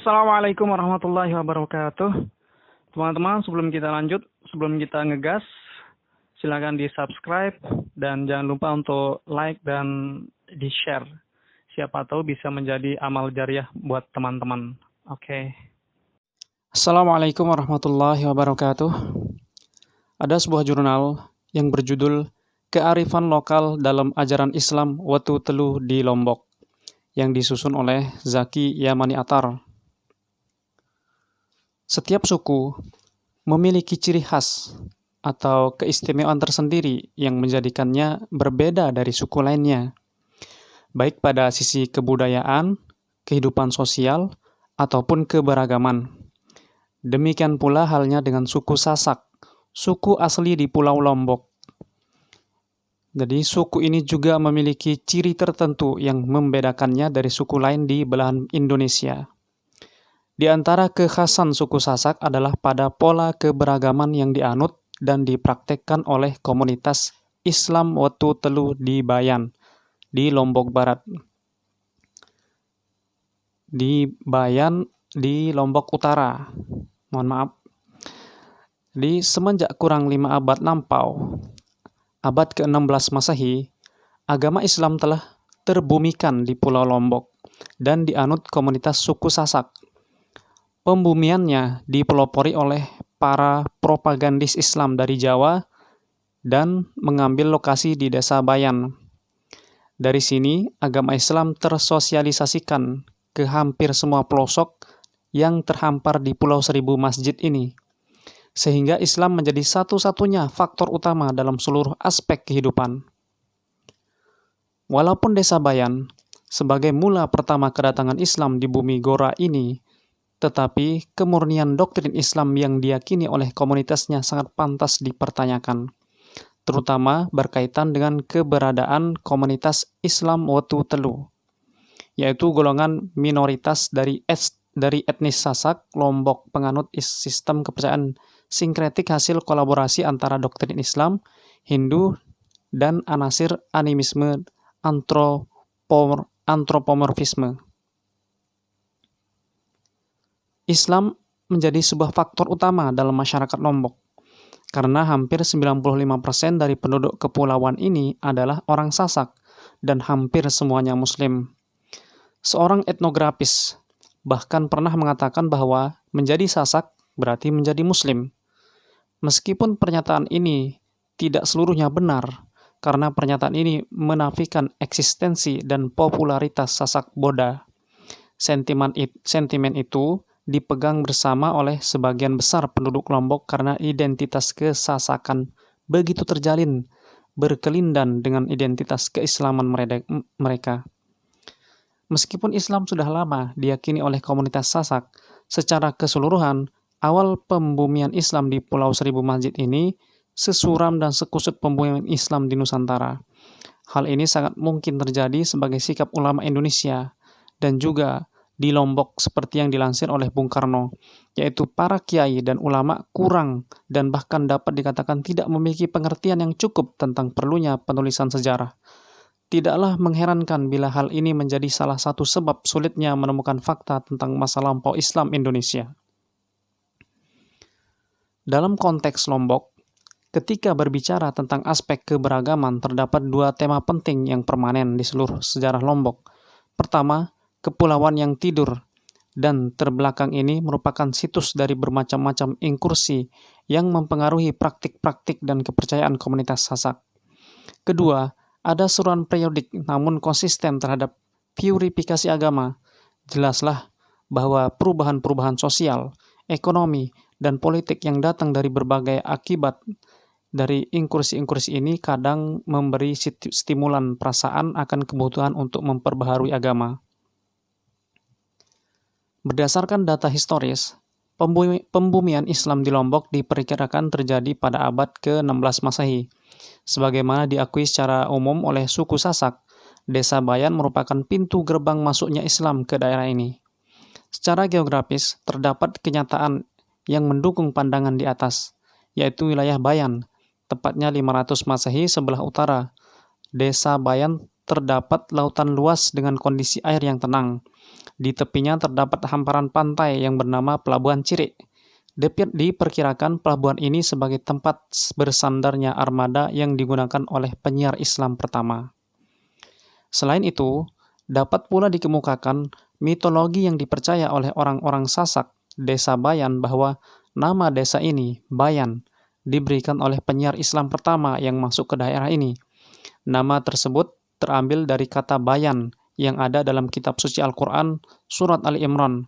Assalamualaikum warahmatullahi wabarakatuh. Teman-teman, sebelum kita lanjut, sebelum kita ngegas, silakan di-subscribe dan jangan lupa untuk like dan di-share. Siapa tahu bisa menjadi amal jariah buat teman-teman. Oke. Assalamualaikum warahmatullahi wabarakatuh. Ada sebuah jurnal yang berjudul Kearifan Lokal dalam Ajaran Islam Watu Telu di Lombok yang disusun oleh Zaki Yamani Attar. Setiap suku memiliki ciri khas atau keistimewaan tersendiri yang menjadikannya berbeda dari suku lainnya, baik pada sisi kebudayaan, kehidupan sosial, ataupun keberagaman. Demikian pula halnya dengan suku Sasak, suku asli di Pulau Lombok. Jadi suku ini juga memiliki ciri tertentu yang membedakannya dari suku lain di belahan Indonesia. Di antara kekhasan suku Sasak adalah pada pola keberagaman yang dianut dan dipraktekkan oleh komunitas Islam Watu Telu di Bayan, di Lombok Barat. Di Bayan, di Lombok Utara. Mohon maaf. Di semenjak kurang 5 abad lampau, abad ke-16 Masehi, agama Islam telah terbumikan di Pulau Lombok dan dianut komunitas suku Sasak. Pembumiannya dipelopori oleh para propagandis Islam dari Jawa dan mengambil lokasi di desa Bayan. Dari sini, agama Islam tersosialisasikan ke hampir semua pelosok yang terhampar di Pulau Seribu Masjid ini, sehingga Islam menjadi satu-satunya faktor utama dalam seluruh aspek kehidupan. Walaupun desa Bayan sebagai mula pertama kedatangan Islam di bumi Gora ini, tetapi kemurnian doktrin Islam yang diyakini oleh komunitasnya sangat pantas dipertanyakan, terutama berkaitan dengan keberadaan komunitas Islam Watu Telu, yaitu golongan minoritas dari etnis Sasak, Lombok, penganut sistem kepercayaan sinkretik hasil kolaborasi antara doktrin Islam, Hindu, dan anasir animisme antropomorfisme. Islam menjadi sebuah faktor utama dalam masyarakat Lombok, karena hampir 95% dari penduduk kepulauan ini adalah orang Sasak, dan hampir semuanya Muslim. Seorang etnografis bahkan pernah mengatakan bahwa menjadi Sasak berarti menjadi Muslim. Meskipun pernyataan ini tidak seluruhnya benar, karena pernyataan ini menafikan eksistensi dan popularitas Sasak Boda. Sentimen itu dipegang bersama oleh sebagian besar penduduk Lombok karena identitas kesasakan begitu terjalin, berkelindan dengan identitas keislaman mereka. Meskipun Islam sudah lama diyakini oleh komunitas Sasak, secara keseluruhan, awal pembumian Islam di Pulau Seribu Masjid ini sesuram dan sekusut pembumian Islam di Nusantara. Hal ini sangat mungkin terjadi sebagai sikap ulama Indonesia dan juga di Lombok seperti yang dilansir oleh Bung Karno, yaitu para kiai dan ulama kurang dan bahkan dapat dikatakan tidak memiliki pengertian yang cukup tentang perlunya penulisan sejarah. Tidaklah mengherankan bila hal ini menjadi salah satu sebab sulitnya menemukan fakta tentang masa lampau Islam Indonesia. Dalam konteks Lombok, ketika berbicara tentang aspek keberagaman, terdapat dua tema penting yang permanen di seluruh sejarah Lombok. Pertama, kepulauan yang tidur dan terbelakang ini merupakan situs dari bermacam-macam inkursi yang mempengaruhi praktik-praktik dan kepercayaan komunitas Sasak. Kedua, ada seruan periodik namun konsisten terhadap purifikasi agama. Jelaslah bahwa perubahan-perubahan sosial, ekonomi, dan politik yang datang dari berbagai akibat dari inkursi-inkursi ini kadang memberi stimulan perasaan akan kebutuhan untuk memperbaharui agama. Berdasarkan data historis, pembumian Islam di Lombok diperkirakan terjadi pada abad ke-16 Masehi. Sebagaimana diakui secara umum oleh suku Sasak, desa Bayan merupakan pintu gerbang masuknya Islam ke daerah ini. Secara geografis, terdapat kenyataan yang mendukung pandangan di atas, yaitu wilayah Bayan, tepatnya 500 Masehi sebelah utara. Desa Bayan terdapat lautan luas dengan kondisi air yang tenang. Di tepinya terdapat hamparan pantai yang bernama Pelabuhan Cirik. Diperkirakan pelabuhan ini sebagai tempat bersandarnya armada yang digunakan oleh penyiar Islam pertama. Selain itu, dapat pula dikemukakan mitologi yang dipercaya oleh orang-orang Sasak, desa Bayan, bahwa nama desa ini, Bayan, diberikan oleh penyiar Islam pertama yang masuk ke daerah ini. Nama tersebut terambil dari kata bayan yang ada dalam kitab suci Al-Quran surat Ali Imran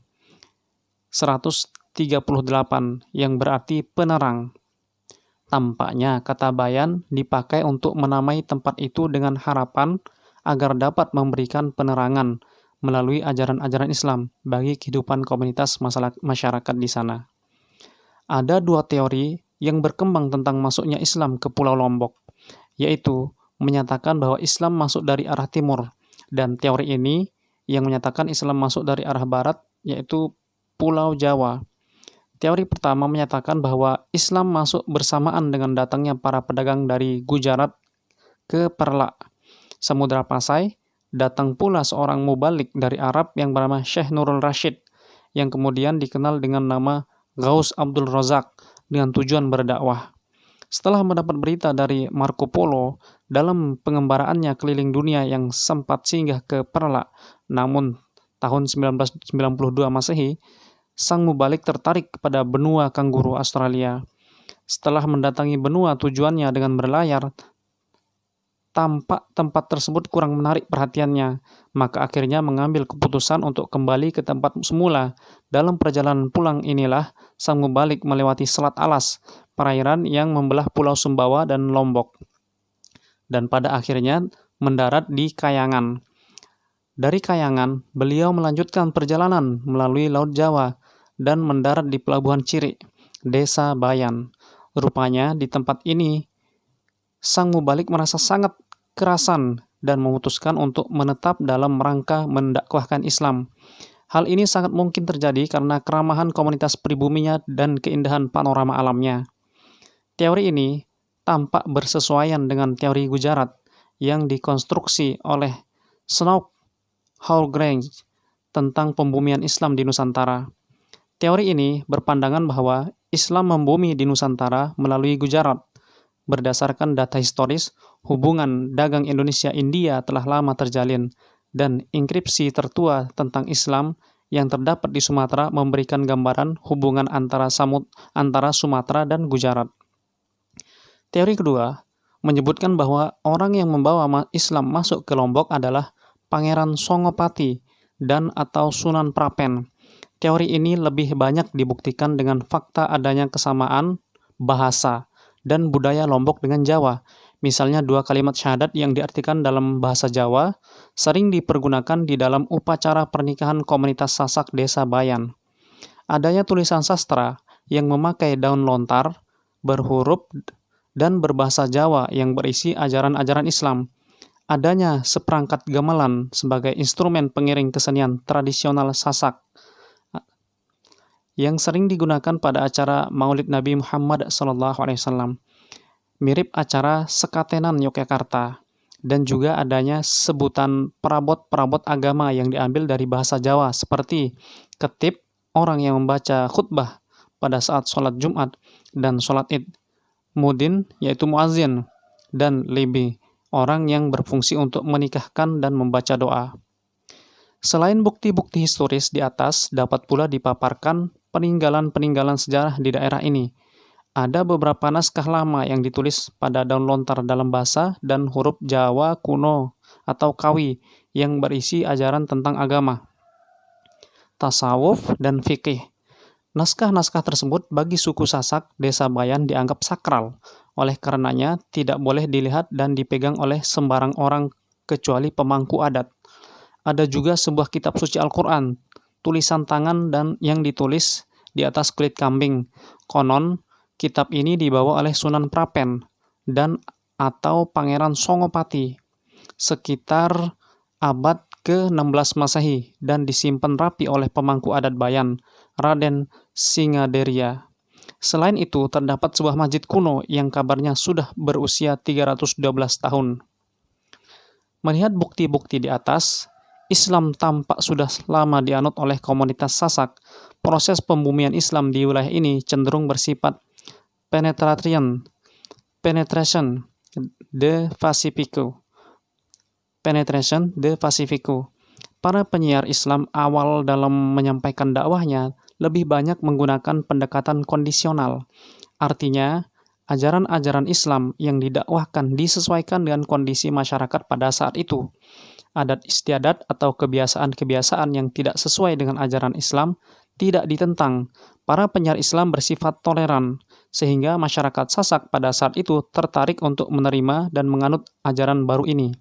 138 yang berarti penerang. Tampaknya kata bayan dipakai untuk menamai tempat itu dengan harapan agar dapat memberikan penerangan melalui ajaran-ajaran Islam bagi kehidupan komunitas masyarakat di sana. Ada dua teori yang berkembang tentang masuknya Islam ke Pulau Lombok, yaitu menyatakan bahwa Islam masuk dari arah timur, dan teori ini yang menyatakan Islam masuk dari arah barat, yaitu Pulau Jawa. Teori pertama menyatakan bahwa Islam masuk bersamaan dengan datangnya para pedagang dari Gujarat ke Perla, Samudra Pasai. Datang pula seorang mubalik dari Arab yang bernama Syekh Nurul Rashid, yang kemudian dikenal dengan nama Ghaus Abdul Razak dengan tujuan berdakwah. Setelah mendapat berita dari Marco Polo dalam pengembaraannya keliling dunia yang sempat singgah ke Perla, namun tahun 1992 Masehi, sang mubalik tertarik kepada benua kanguru Australia. Setelah mendatangi benua tujuannya dengan berlayar, tampak tempat tersebut kurang menarik perhatiannya, maka akhirnya mengambil keputusan untuk kembali ke tempat semula. Dalam perjalanan pulang inilah sang mubalik melewati Selat Alas, perairan yang membelah Pulau Sumbawa dan Lombok, dan pada akhirnya mendarat di Kayangan. Dari Kayangan, beliau melanjutkan perjalanan melalui Laut Jawa dan mendarat di Pelabuhan Cirik, Desa Bayan. Rupanya di tempat ini, sang mubalik merasa sangat kerasan dan memutuskan untuk menetap dalam rangka mendakwahkan Islam. Hal ini sangat mungkin terjadi karena keramahan komunitas pribuminya dan keindahan panorama alamnya. Teori ini tampak bersesuaian dengan teori Gujarat yang dikonstruksi oleh Snow Hallgrange tentang pembumian Islam di Nusantara. Teori ini berpandangan bahwa Islam membumi di Nusantara melalui Gujarat. Berdasarkan data historis, hubungan dagang Indonesia-India telah lama terjalin, dan inskripsi tertua tentang Islam yang terdapat di Sumatera memberikan gambaran hubungan antara Sumatera dan Gujarat. Teori kedua menyebutkan bahwa orang yang membawa Islam masuk ke Lombok adalah Pangeran Songopati dan atau Sunan Prapen. Teori ini lebih banyak dibuktikan dengan fakta adanya kesamaan bahasa dan budaya Lombok dengan Jawa. Misalnya dua kalimat syahadat yang diartikan dalam bahasa Jawa sering dipergunakan di dalam upacara pernikahan komunitas Sasak Desa Bayan. Adanya tulisan sastra yang memakai daun lontar, berhuruf, dan berbahasa Jawa yang berisi ajaran-ajaran Islam. Adanya seperangkat gamelan sebagai instrumen pengiring kesenian tradisional Sasak yang sering digunakan pada acara Maulid Nabi Muhammad SAW, mirip acara Sekatenan Yogyakarta, dan juga adanya sebutan perabot-perabot agama yang diambil dari bahasa Jawa seperti ketib, orang yang membaca khutbah pada saat sholat Jumat dan sholat Id, mudin, yaitu muazin, dan libi, orang yang berfungsi untuk menikahkan dan membaca doa. Selain bukti-bukti historis di atas, dapat pula dipaparkan peninggalan-peninggalan sejarah di daerah ini. Ada beberapa naskah lama yang ditulis pada daun lontar dalam bahasa dan huruf Jawa kuno atau Kawi yang berisi ajaran tentang agama, tasawuf, dan fikih. Naskah-naskah tersebut bagi suku Sasak Desa Bayan dianggap sakral, oleh karenanya tidak boleh dilihat dan dipegang oleh sembarang orang kecuali pemangku adat. Ada juga sebuah kitab suci Al-Quran, tulisan tangan dan yang ditulis di atas kulit kambing. Konon, kitab ini dibawa oleh Sunan Prapen dan atau Pangeran Songopati sekitar abad ke-16 Masehi dan disimpan rapi oleh pemangku adat Bayan, Raden Singaderia. Selain itu, terdapat sebuah masjid kuno yang kabarnya sudah berusia 312 tahun. Melihat bukti-bukti di atas, Islam tampak sudah lama dianut oleh komunitas Sasak, proses pembumian Islam di wilayah ini cenderung bersifat penetration de Pacifico. Para penyiar Islam awal dalam menyampaikan dakwahnya lebih banyak menggunakan pendekatan kondisional. Artinya, ajaran-ajaran Islam yang didakwahkan disesuaikan dengan kondisi masyarakat pada saat itu. Adat istiadat atau kebiasaan-kebiasaan yang tidak sesuai dengan ajaran Islam tidak ditentang. Para penyiar Islam bersifat toleran, sehingga masyarakat Sasak pada saat itu tertarik untuk menerima dan menganut ajaran baru ini.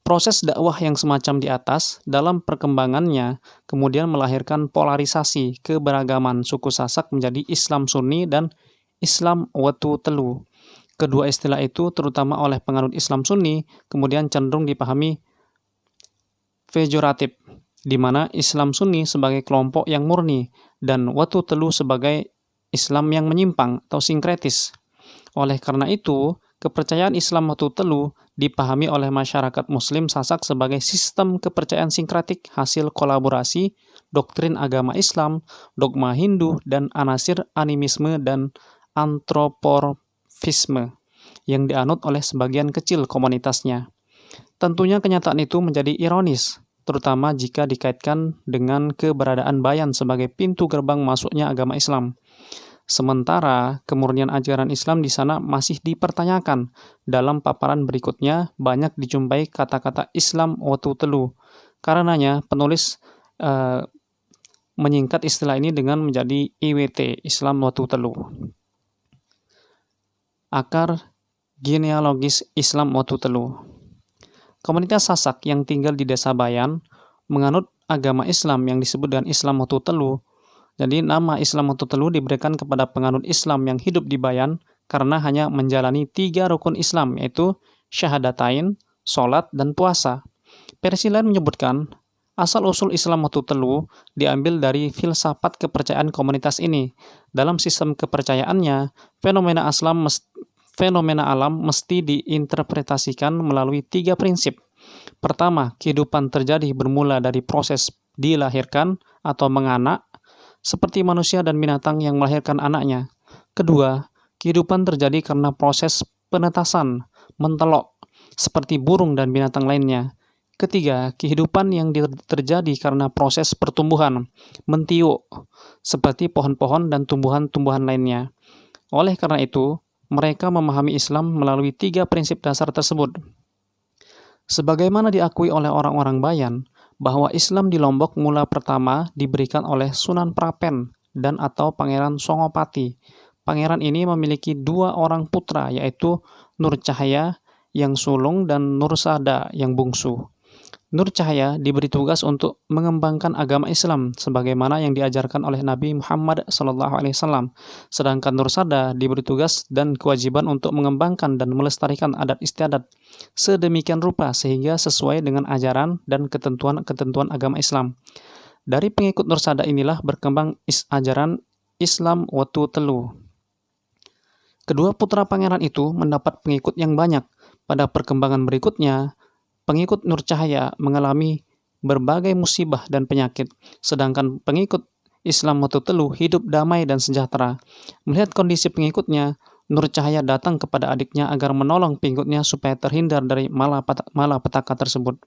Proses dakwah yang semacam di atas dalam perkembangannya kemudian melahirkan polarisasi keberagaman suku Sasak menjadi Islam Sunni dan Islam Watu Telu. Kedua istilah itu terutama oleh penganut Islam Sunni kemudian cenderung dipahami pejoratif, di mana Islam Sunni sebagai kelompok yang murni dan Watu Telu sebagai Islam yang menyimpang atau sinkretis. Oleh karena itu, kepercayaan Islam Watu Telu dipahami oleh masyarakat Muslim Sasak sebagai sistem kepercayaan sinkretik hasil kolaborasi doktrin agama Islam, dogma Hindu, dan anasir animisme dan antropomorfisme yang dianut oleh sebagian kecil komunitasnya. Tentunya kenyataan itu menjadi ironis, terutama jika dikaitkan dengan keberadaan Bayan sebagai pintu gerbang masuknya agama Islam. Sementara kemurnian ajaran Islam di sana masih dipertanyakan. Dalam paparan berikutnya banyak dijumpai kata-kata Islam Watu Telu. Karenanya penulis menyingkat istilah ini dengan menjadi IWT, Islam Watu Telu. Akar genealogis Islam Watu Telu. Komunitas Sasak yang tinggal di desa Bayan menganut agama Islam yang disebut dengan Islam Watu Telu. Jadi nama Islam Watu Telu diberikan kepada penganut Islam yang hidup di Bayan karena hanya menjalani 3 rukun Islam, yaitu syahadatain, sholat, dan puasa. Versi lain menyebutkan, asal-usul Islam Watu Telu diambil dari filsafat kepercayaan komunitas ini. Dalam sistem kepercayaannya, fenomena alam mesti diinterpretasikan melalui 3 prinsip. Pertama, kehidupan terjadi bermula dari proses dilahirkan atau menganak, seperti manusia dan binatang yang melahirkan anaknya. Kedua, kehidupan terjadi karena proses penetasan, mentelok, seperti burung dan binatang lainnya. Ketiga, kehidupan yang terjadi karena proses pertumbuhan, mentiuk, seperti pohon-pohon dan tumbuhan-tumbuhan lainnya. Oleh karena itu, mereka memahami Islam melalui 3 prinsip dasar tersebut. Sebagaimana diakui oleh orang-orang Bayan, bahwa Islam di Lombok mula pertama diberikan oleh Sunan Prapen dan atau Pangeran Songopati. Pangeran ini memiliki 2 orang putra, yaitu Nur Cahaya yang sulung dan Nur Sada yang bungsu. Nur Cahaya diberi tugas untuk mengembangkan agama Islam sebagaimana yang diajarkan oleh Nabi Muhammad SAW. Sedangkan Nur Sada diberi tugas dan kewajiban untuk mengembangkan dan melestarikan adat istiadat sedemikian rupa sehingga sesuai dengan ajaran dan ketentuan agama Islam. Dari pengikut Nur Sada inilah berkembang ajaran Islam Watu Telu. Kedua putra pangeran itu mendapat pengikut yang banyak. Pada perkembangan berikutnya, pengikut Nur Cahaya mengalami berbagai musibah dan penyakit, sedangkan pengikut Islam Watu Telu hidup damai dan sejahtera. Melihat kondisi pengikutnya, Nur Cahaya datang kepada adiknya agar menolong pengikutnya supaya terhindar dari malapetaka tersebut.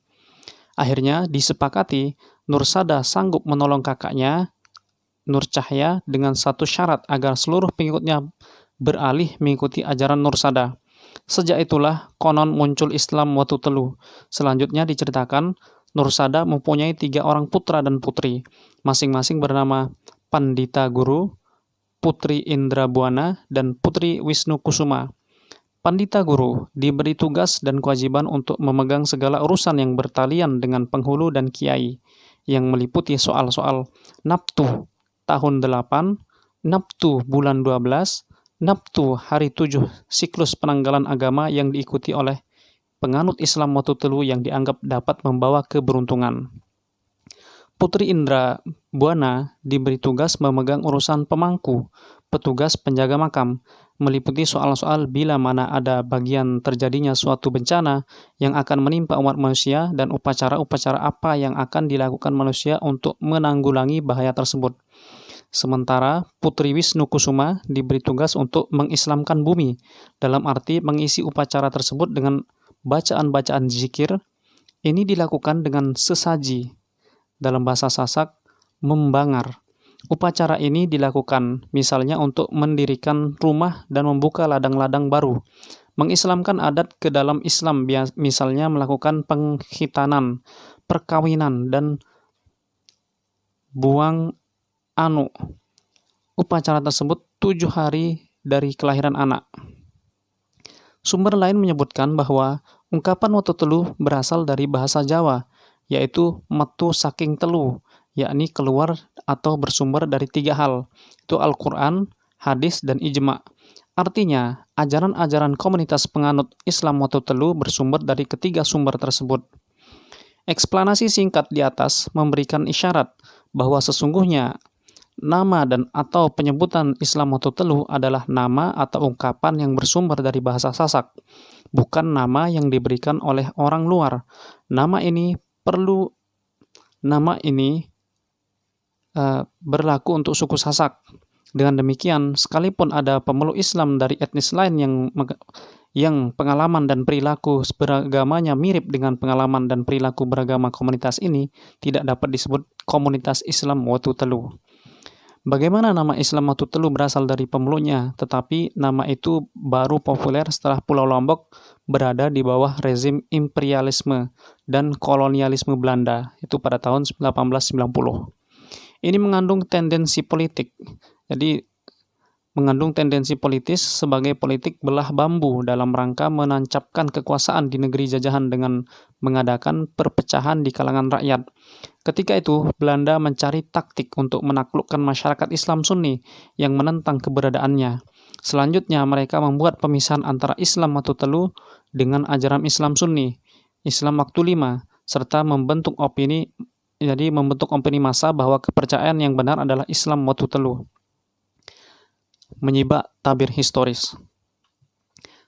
Akhirnya disepakati, Nur Sada sanggup menolong kakaknya, Nur Cahaya, dengan satu syarat agar seluruh pengikutnya beralih mengikuti ajaran Nur Sada. Sejak itulah konon muncul Islam Watu Telu. Selanjutnya diceritakan, Nur Sada mempunyai 3 orang putra dan putri, masing-masing bernama Pandita Guru, Putri Indra Buana, dan Putri Wisnu Kusuma. Pandita Guru diberi tugas dan kewajiban untuk memegang segala urusan yang bertalian dengan penghulu dan kiai, yang meliputi soal-soal Nabtu tahun 8, Nabtu bulan 12, Nabtu hari 7 siklus penanggalan agama yang diikuti oleh penganut Islam Watu Telu yang dianggap dapat membawa keberuntungan. Putri Indra Buana diberi tugas memegang urusan pemangku, petugas penjaga makam, meliputi soal-soal bila mana ada bagian terjadinya suatu bencana yang akan menimpa umat manusia dan upacara-upacara apa yang akan dilakukan manusia untuk menanggulangi bahaya tersebut. Sementara Putri Wisnu Kusuma diberi tugas untuk mengislamkan bumi, dalam arti mengisi upacara tersebut dengan bacaan-bacaan zikir. Ini dilakukan dengan sesaji, dalam bahasa Sasak, membangar. Upacara ini dilakukan misalnya untuk mendirikan rumah dan membuka ladang-ladang baru, mengislamkan adat ke dalam Islam, misalnya melakukan penghitanan, perkawinan, dan buang anu. Upacara tersebut 7 hari dari kelahiran anak. Sumber lain menyebutkan bahwa ungkapan watu telu berasal dari bahasa Jawa, yaitu metu saking telu, yakni keluar atau bersumber dari 3 hal, itu Al-Quran, hadis, dan ijma'. Artinya, ajaran-ajaran komunitas penganut Islam watu telu bersumber dari ketiga sumber tersebut. Eksplanasi singkat di atas memberikan isyarat bahwa sesungguhnya nama dan atau penyebutan Islam watu telu adalah nama atau ungkapan yang bersumber dari bahasa Sasak, bukan nama yang diberikan oleh orang luar. Nama ini berlaku untuk suku Sasak. Dengan demikian, sekalipun ada pemeluk Islam dari etnis lain yang pengalaman dan perilaku beragamanya mirip dengan pengalaman dan perilaku beragama komunitas ini, tidak dapat disebut komunitas Islam watu telu. Bagaimana nama Islam watu telu berasal dari pemeluknya, tetapi nama itu baru populer setelah Pulau Lombok berada di bawah rezim imperialisme dan kolonialisme Belanda, itu pada tahun 1890. Ini mengandung tendensi politik. Jadi, mengandung tendensi politis sebagai politik belah bambu dalam rangka menancapkan kekuasaan di negeri jajahan dengan mengadakan perpecahan di kalangan rakyat. Ketika itu, Belanda mencari taktik untuk menaklukkan masyarakat Islam Sunni yang menentang keberadaannya. Selanjutnya, mereka membuat pemisahan antara Islam watu telu dengan ajaran Islam Sunni, Islam waktu 5, serta membentuk opini massa bahwa kepercayaan yang benar adalah Islam watu telu. Menyibak tabir historis.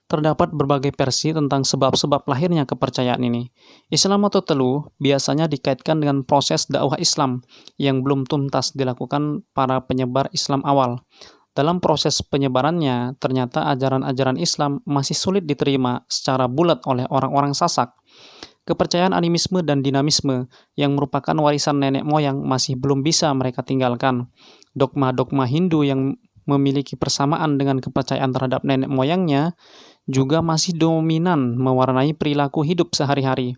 Terdapat berbagai versi tentang sebab-sebab lahirnya kepercayaan ini. Islam watu telu biasanya dikaitkan dengan proses dakwah Islam yang belum tuntas dilakukan para penyebar Islam awal. Dalam proses penyebarannya, ternyata ajaran-ajaran Islam masih sulit diterima secara bulat oleh orang-orang Sasak. Kepercayaan animisme dan dinamisme yang merupakan warisan nenek moyang masih belum bisa mereka tinggalkan. Dogma-dogma Hindu yang memiliki persamaan dengan kepercayaan terhadap nenek moyangnya juga masih dominan mewarnai perilaku hidup sehari-hari.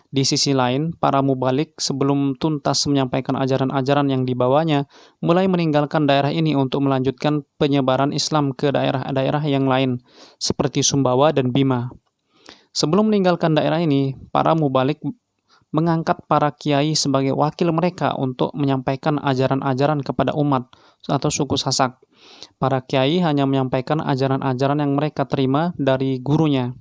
Di sisi lain, para mubalik sebelum tuntas menyampaikan ajaran-ajaran yang dibawanya, mulai meninggalkan daerah ini untuk melanjutkan penyebaran Islam ke daerah-daerah yang lain, seperti Sumbawa dan Bima. Sebelum meninggalkan daerah ini, para mubalik mengangkat para kiai sebagai wakil mereka untuk menyampaikan ajaran-ajaran kepada umat atau suku Sasak. Para kiai hanya menyampaikan ajaran-ajaran yang mereka terima dari gurunya.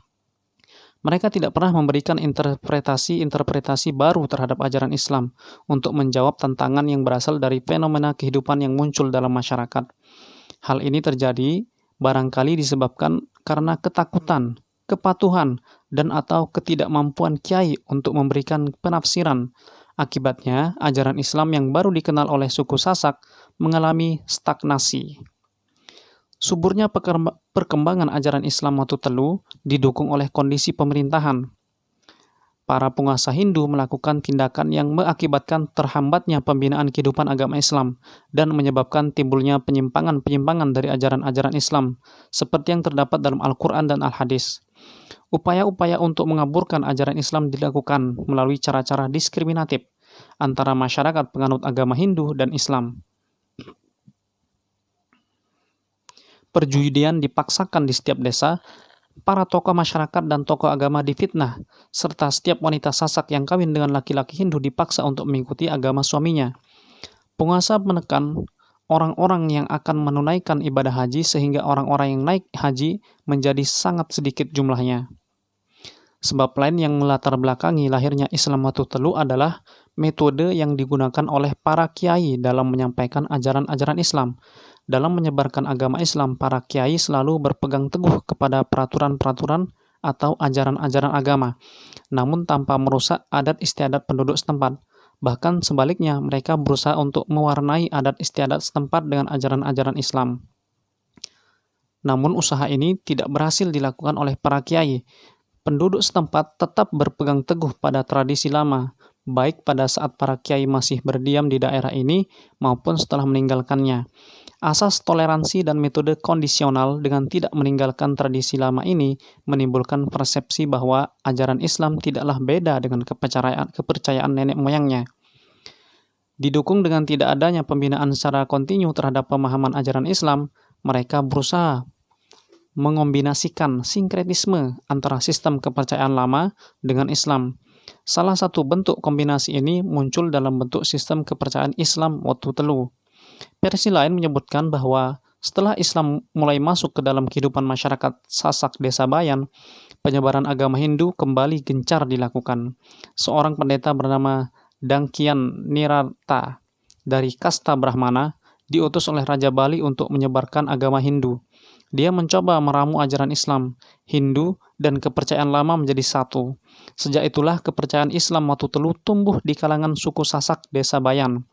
Mereka tidak pernah memberikan interpretasi baru terhadap ajaran Islam untuk menjawab tantangan yang berasal dari fenomena kehidupan yang muncul dalam masyarakat. Hal ini terjadi barangkali disebabkan karena ketakutan, kepatuhan, dan atau ketidakmampuan kiai untuk memberikan penafsiran. Akibatnya, ajaran Islam yang baru dikenal oleh suku Sasak mengalami stagnasi. Suburnya perkembangan ajaran Islam watu telu didukung oleh kondisi pemerintahan. Para penguasa Hindu melakukan tindakan yang mengakibatkan terhambatnya pembinaan kehidupan agama Islam dan menyebabkan timbulnya penyimpangan-penyimpangan dari ajaran-ajaran Islam, seperti yang terdapat dalam Al-Quran dan Al-Hadis. Upaya-upaya untuk mengaburkan ajaran Islam dilakukan melalui cara-cara diskriminatif antara masyarakat penganut agama Hindu dan Islam. Perjudian dipaksakan di setiap desa, para tokoh masyarakat dan tokoh agama difitnah, serta setiap wanita Sasak yang kawin dengan laki-laki Hindu dipaksa untuk mengikuti agama suaminya. Penguasa menekan orang-orang yang akan menunaikan ibadah haji sehingga orang-orang yang naik haji menjadi sangat sedikit jumlahnya. Sebab lain yang melatar belakangi lahirnya Islam Watu Telu adalah metode yang digunakan oleh para kiai dalam menyampaikan ajaran-ajaran Islam. Dalam menyebarkan agama Islam, para kiai selalu berpegang teguh kepada peraturan-peraturan atau ajaran-ajaran agama, namun tanpa merusak adat istiadat penduduk setempat. Bahkan sebaliknya, mereka berusaha untuk mewarnai adat istiadat setempat dengan ajaran-ajaran Islam. Namun usaha ini tidak berhasil dilakukan oleh para kiai. Penduduk setempat tetap berpegang teguh pada tradisi lama, baik pada saat para kiai masih berdiam di daerah ini maupun setelah meninggalkannya. Asas toleransi dan metode kondisional dengan tidak meninggalkan tradisi lama ini menimbulkan persepsi bahwa ajaran Islam tidaklah beda dengan kepercayaan nenek moyangnya. Didukung dengan tidak adanya pembinaan secara kontinu terhadap pemahaman ajaran Islam, mereka berusaha mengombinasikan sinkretisme antara sistem kepercayaan lama dengan Islam. Salah satu bentuk kombinasi ini muncul dalam bentuk sistem kepercayaan Islam Watu Telu. Versi lain menyebutkan bahwa setelah Islam mulai masuk ke dalam kehidupan masyarakat Sasak Desa Bayan, penyebaran agama Hindu kembali gencar dilakukan. Seorang pendeta bernama Dangkian Nirata dari kasta Brahmana diutus oleh Raja Bali untuk menyebarkan agama Hindu. Dia mencoba meramu ajaran Islam, Hindu, dan kepercayaan lama menjadi satu. Sejak itulah kepercayaan Islam Watu Telu tumbuh di kalangan suku Sasak Desa Bayan.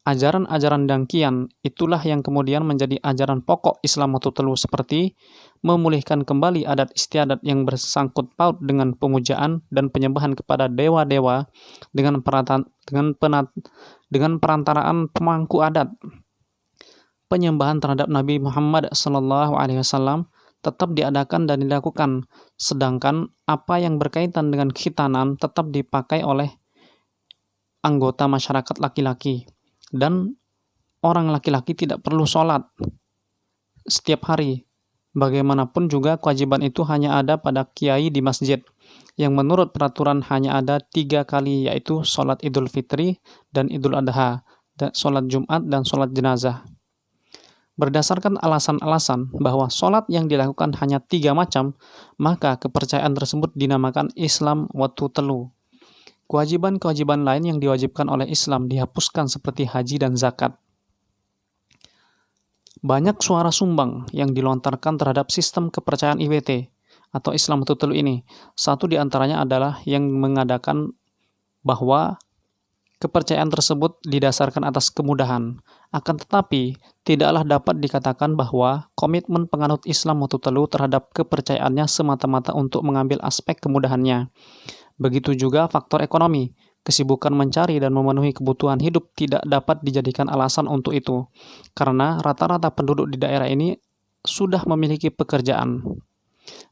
Ajaran-ajaran Dangkian itulah yang kemudian menjadi ajaran pokok Islam Watu Telu, seperti memulihkan kembali adat istiadat yang bersangkut paut dengan pemujaan dan penyembahan kepada dewa-dewa dengan perantaraan pemangku adat. Penyembahan terhadap Nabi Muhammad SAW tetap diadakan dan dilakukan, sedangkan apa yang berkaitan dengan khitanan tetap dipakai oleh anggota masyarakat laki-laki, dan orang laki-laki tidak perlu sholat setiap hari. Bagaimanapun juga kewajiban itu hanya ada pada kiai di masjid, yang menurut peraturan hanya ada 3 kali, yaitu sholat Idul Fitri dan Idul Adha, dan sholat Jumat dan sholat jenazah. Berdasarkan alasan-alasan bahwa sholat yang dilakukan hanya 3 macam, maka kepercayaan tersebut dinamakan Islam Watu Telu. Kewajiban-kewajiban lain yang diwajibkan oleh Islam dihapuskan seperti haji dan zakat. Banyak suara sumbang yang dilontarkan terhadap sistem kepercayaan IWT atau Islam Watu Telu ini. Satu di antaranya adalah yang mengadakan bahwa kepercayaan tersebut didasarkan atas kemudahan. Akan tetapi, tidaklah dapat dikatakan bahwa komitmen penganut Islam Watu Telu terhadap kepercayaannya semata-mata untuk mengambil aspek kemudahannya. Begitu juga faktor ekonomi. Kesibukan mencari dan memenuhi kebutuhan hidup tidak dapat dijadikan alasan untuk itu, karena rata-rata penduduk di daerah ini sudah memiliki pekerjaan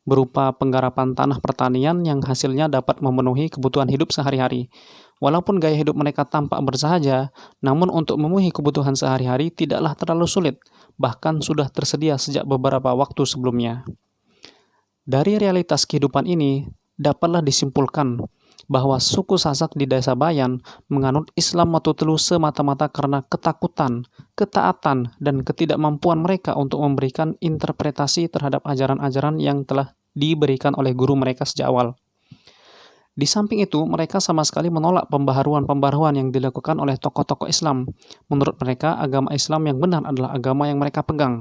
berupa penggarapan tanah pertanian yang hasilnya dapat memenuhi kebutuhan hidup sehari-hari. Walaupun gaya hidup mereka tampak bersahaja, namun untuk memenuhi kebutuhan sehari-hari tidaklah terlalu sulit, bahkan sudah tersedia sejak beberapa waktu sebelumnya. Dari realitas kehidupan ini, dapatlah disimpulkan bahwa suku Sasak di Desa Bayan menganut Islam Watu Telu semata-mata karena ketakutan, ketaatan, dan ketidakmampuan mereka untuk memberikan interpretasi terhadap ajaran-ajaran yang telah diberikan oleh guru mereka sejak awal. Di samping itu, mereka sama sekali menolak pembaharuan-pembaharuan yang dilakukan oleh tokoh-tokoh Islam. Menurut mereka, agama Islam yang benar adalah agama yang mereka pegang.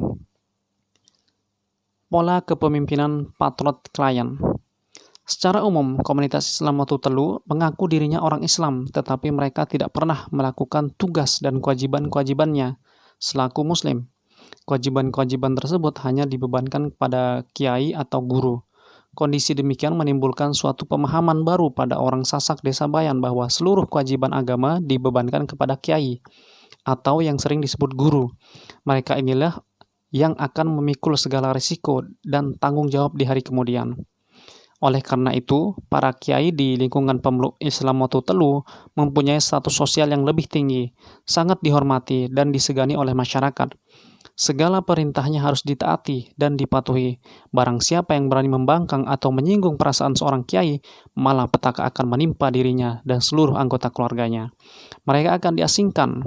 Pola kepemimpinan patriot klien. Secara umum, komunitas Islam Watu Telu mengaku dirinya orang Islam, tetapi mereka tidak pernah melakukan tugas dan kewajiban-kewajibannya selaku Muslim. Kewajiban-kewajiban tersebut hanya dibebankan kepada kiai atau guru. Kondisi demikian menimbulkan suatu pemahaman baru pada orang Sasak Desa Bayan bahwa seluruh kewajiban agama dibebankan kepada kiai atau yang sering disebut guru. Mereka inilah yang akan memikul segala risiko dan tanggung jawab di hari kemudian. Oleh karena itu, para kiai di lingkungan pemeluk Islam Watu Telu mempunyai status sosial yang lebih tinggi, sangat dihormati dan disegani oleh masyarakat. Segala perintahnya harus ditaati dan dipatuhi. Barang siapa yang berani membangkang atau menyinggung perasaan seorang kiai, malah petaka akan menimpa dirinya dan seluruh anggota keluarganya. Mereka akan diasingkan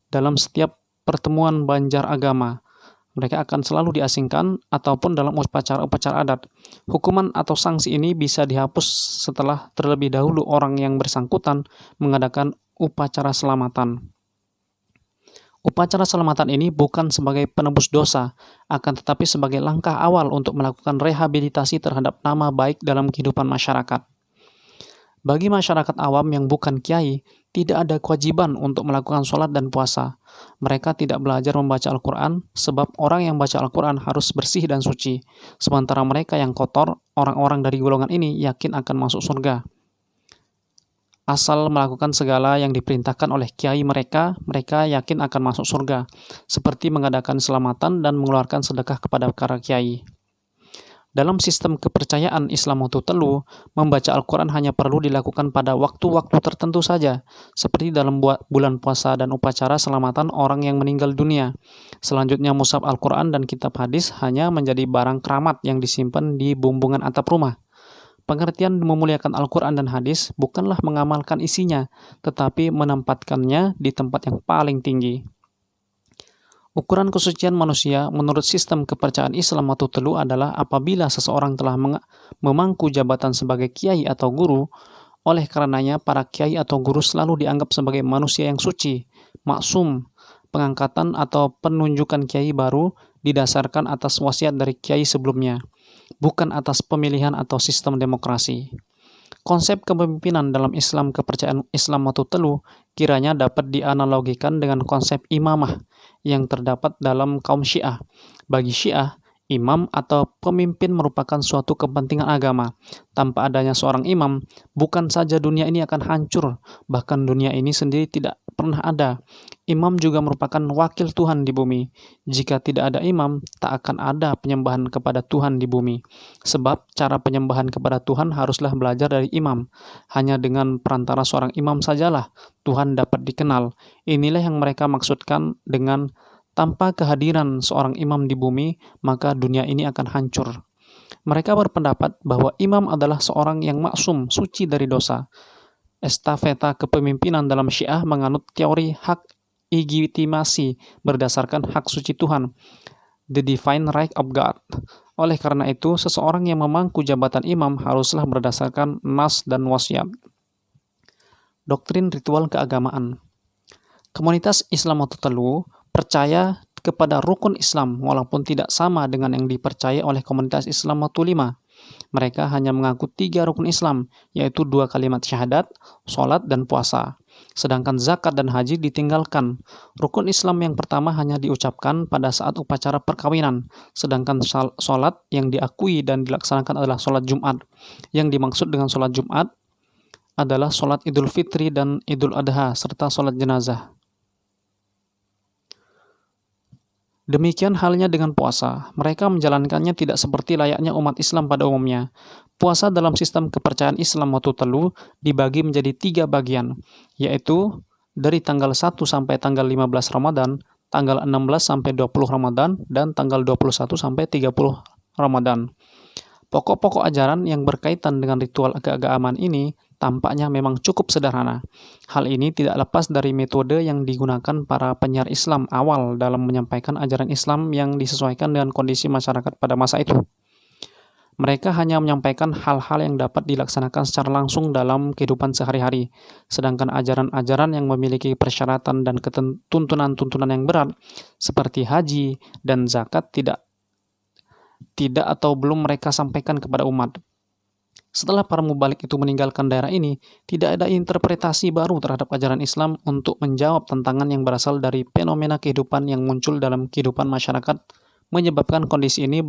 dalam setiap pertemuan banjar agama. Mereka akan selalu diasingkan ataupun dalam upacara-upacara adat. Hukuman atau sanksi ini bisa dihapus setelah terlebih dahulu orang yang bersangkutan mengadakan upacara selamatan. Upacara selamatan ini bukan sebagai penebus dosa, akan tetapi sebagai langkah awal untuk melakukan rehabilitasi terhadap nama baik dalam kehidupan masyarakat. Bagi masyarakat awam yang bukan kiai, tidak ada kewajiban untuk melakukan sholat dan puasa. Mereka tidak belajar membaca Al-Quran, sebab orang yang baca Al-Quran harus bersih dan suci. Sementara mereka yang kotor, orang-orang dari golongan ini yakin akan masuk surga. Asal melakukan segala yang diperintahkan oleh kiai mereka yakin akan masuk surga, seperti mengadakan selamatan dan mengeluarkan sedekah kepada para kiai. Dalam sistem kepercayaan Islam Telu, membaca Al-Quran hanya perlu dilakukan pada waktu-waktu tertentu saja, seperti dalam bulan puasa dan upacara selamatan orang yang meninggal dunia. Selanjutnya mushaf Al-Quran dan kitab hadis hanya menjadi barang keramat yang disimpan di bumbungan atap rumah. Pengertian memuliakan Al-Quran dan hadis bukanlah mengamalkan isinya, tetapi menempatkannya di tempat yang paling tinggi. Ukuran kesucian manusia menurut sistem kepercayaan Islam Telu adalah apabila seseorang telah memangku jabatan sebagai kiai atau guru. Oleh karenanya, para kiai atau guru selalu dianggap sebagai manusia yang suci, maksum. Pengangkatan atau penunjukan kiai baru didasarkan atas wasiat dari kiai sebelumnya, bukan atas pemilihan atau sistem demokrasi. Konsep kepemimpinan dalam Islam kepercayaan Islam Telu kiranya dapat dianalogikan dengan konsep imamah yang terdapat dalam kaum Syiah. Bagi Syiah, imam atau pemimpin merupakan suatu kepentingan agama. Tanpa adanya seorang imam, bukan saja dunia ini akan hancur, bahkan dunia ini sendiri tidak pernah ada. Imam juga merupakan wakil Tuhan di bumi. Jika tidak ada imam, tak akan ada penyembahan kepada Tuhan di bumi. Sebab cara penyembahan kepada Tuhan haruslah belajar dari imam. Hanya dengan perantara seorang imam sajalah Tuhan dapat dikenal. Inilah yang mereka maksudkan dengan tanpa kehadiran seorang imam di bumi, maka dunia ini akan hancur. Mereka berpendapat bahwa imam adalah seorang yang maksum, suci dari dosa. Estafeta kepemimpinan dalam Syiah menganut teori hak legitimasi berdasarkan hak suci Tuhan, the divine right of God. Oleh karena itu, seseorang yang memangku jabatan imam haruslah berdasarkan nas dan wasiat. Doktrin ritual keagamaan. Komunitas Islam Telu percaya kepada rukun Islam walaupun tidak sama dengan yang dipercaya oleh komunitas Islam 5. Mereka hanya mengaku 3 rukun Islam, yaitu 2 kalimat syahadat, sholat, dan puasa. Sedangkan zakat dan haji ditinggalkan. Rukun Islam yang pertama hanya diucapkan pada saat upacara perkawinan, sedangkan sholat yang diakui dan dilaksanakan adalah sholat Jumat. Yang dimaksud dengan sholat Jumat adalah sholat Idul Fitri dan Idul Adha, serta sholat jenazah. Demikian halnya dengan puasa. Mereka menjalankannya tidak seperti layaknya umat Islam pada umumnya. Puasa dalam sistem kepercayaan Islam Telu dibagi menjadi 3 bagian, yaitu dari tanggal 1 sampai tanggal 15 Ramadan, tanggal 16 sampai 20 Ramadan, dan tanggal 21 sampai 30 Ramadan. Pokok-pokok ajaran yang berkaitan dengan ritual keagamaan ini tampaknya memang cukup sederhana. Hal ini tidak lepas dari metode yang digunakan para penyiar Islam awal dalam menyampaikan ajaran Islam yang disesuaikan dengan kondisi masyarakat pada masa itu. Mereka hanya menyampaikan hal-hal yang dapat dilaksanakan secara langsung dalam kehidupan sehari-hari, sedangkan ajaran-ajaran yang memiliki persyaratan dan tuntunan-tuntunan yang berat, seperti haji dan zakat tidak atau belum mereka sampaikan kepada umat. Setelah para mubalik itu meninggalkan daerah ini, tidak ada interpretasi baru terhadap ajaran Islam untuk menjawab tantangan yang berasal dari fenomena kehidupan yang muncul dalam kehidupan masyarakat, menyebabkan kondisi ini